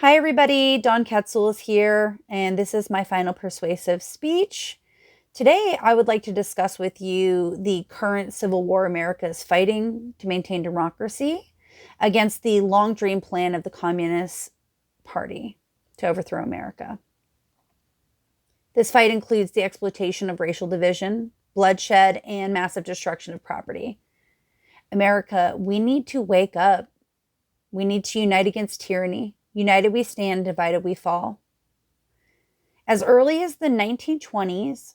Hi, everybody. Dawn Ketzel is here, and this is my final persuasive speech. Today, I would like to discuss with you the current civil war America is fighting to maintain democracy against the long dream plan of the Communist Party to overthrow America. This fight includes the exploitation of racial division, bloodshed, and massive destruction of property. America, we need to wake up. We need to unite against tyranny. United we stand, divided we fall. As early as the 1920s,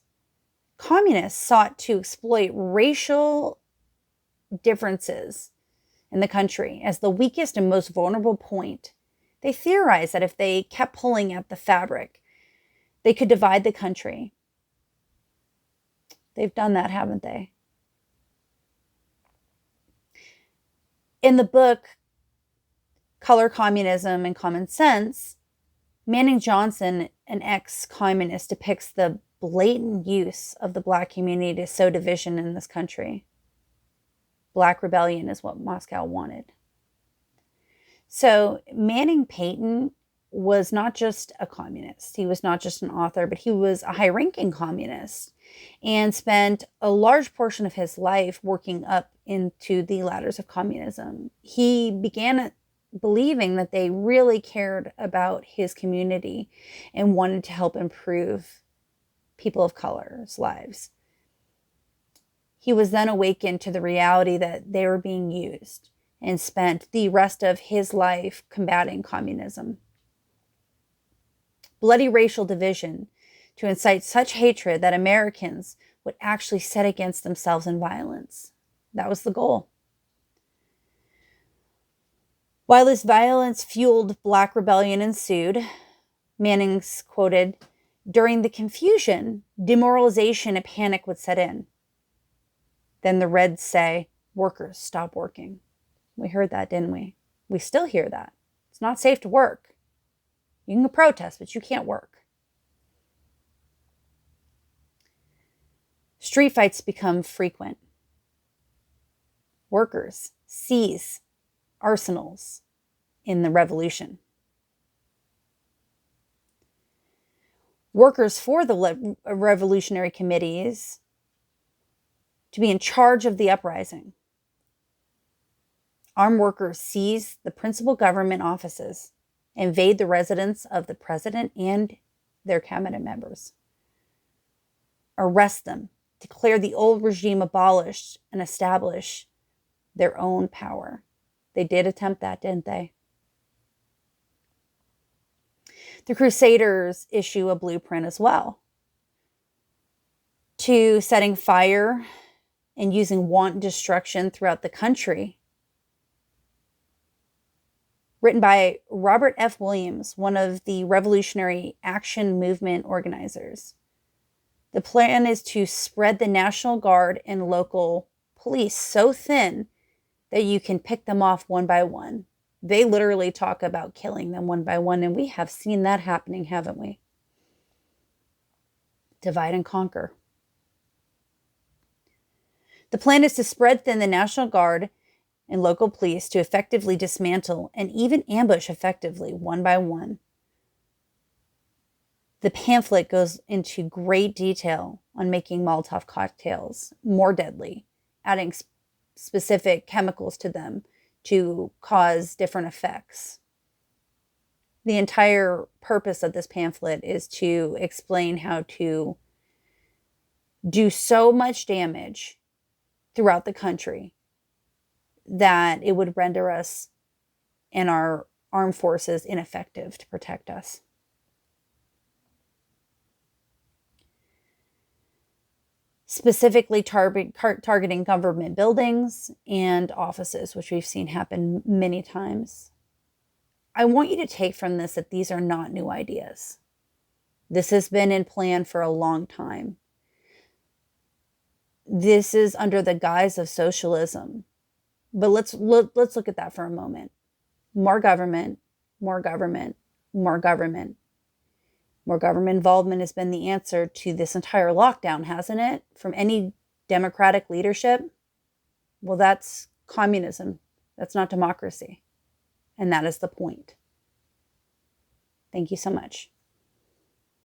communists sought to exploit racial differences in the country as the weakest and most vulnerable point. They theorized that if they kept pulling at the fabric, they could divide the country. They've done that, haven't they? In the book, Color, Communism, and Common Sense, Manning Johnson, an ex-communist, depicts the blatant use of the Black community to sow division in this country. Black rebellion is what Moscow wanted. So Manning Peyton was not just a communist. He was not just an author, but he was a high-ranking communist and spent a large portion of his life working up into the ladders of communism. He began believing that they really cared about his community and wanted to help improve people of color's lives. He was then awakened to the reality that they were being used and spent the rest of his life combating communism. Bloody racial division to incite such hatred that Americans would actually set against themselves in violence. That was the goal. While this violence fueled Black rebellion ensued, Manning's quoted, "During the confusion, demoralization and panic would set in. Then the Reds say, 'Workers, stop working.'" We heard that, didn't we? We still hear that. It's not safe to work. You can protest, but you can't work. Street fights become frequent. Workers seize arsenals in the revolution. Workers for the revolutionary committees to be in charge of the uprising. Armed workers seize the principal government offices, invade the residence of the president and their cabinet members, arrest them, declare the old regime abolished, and establish their own power. They did attempt that, didn't they? The Crusaders issue a blueprint as well to setting fire and using wanton destruction throughout the country. Written by Robert F. Williams, one of the Revolutionary Action Movement organizers. The plan is to spread the National Guard and local police so thin that you can pick them off one by one. They literally talk about killing them one by one, and we have seen that happening, haven't we? Divide and conquer. The plan is to spread thin the National Guard and local police to effectively dismantle and even ambush effectively one by one. The pamphlet goes into great detail on making Molotov cocktails more deadly, adding specific chemicals to them to cause different effects. The entire purpose of this pamphlet is to explain how to do so much damage throughout the country that it would render us and our armed forces ineffective to protect us. Specifically targeting government buildings and offices, which we've seen happen many times. I want you to take from this that these are not new ideas. This has been in plan for a long time. This is under the guise of socialism. But let's look at that for a moment. More government, more government, more government. More government involvement has been the answer to this entire lockdown, hasn't it? From any democratic leadership? Well, that's communism. That's not democracy. And that is the point. Thank you so much.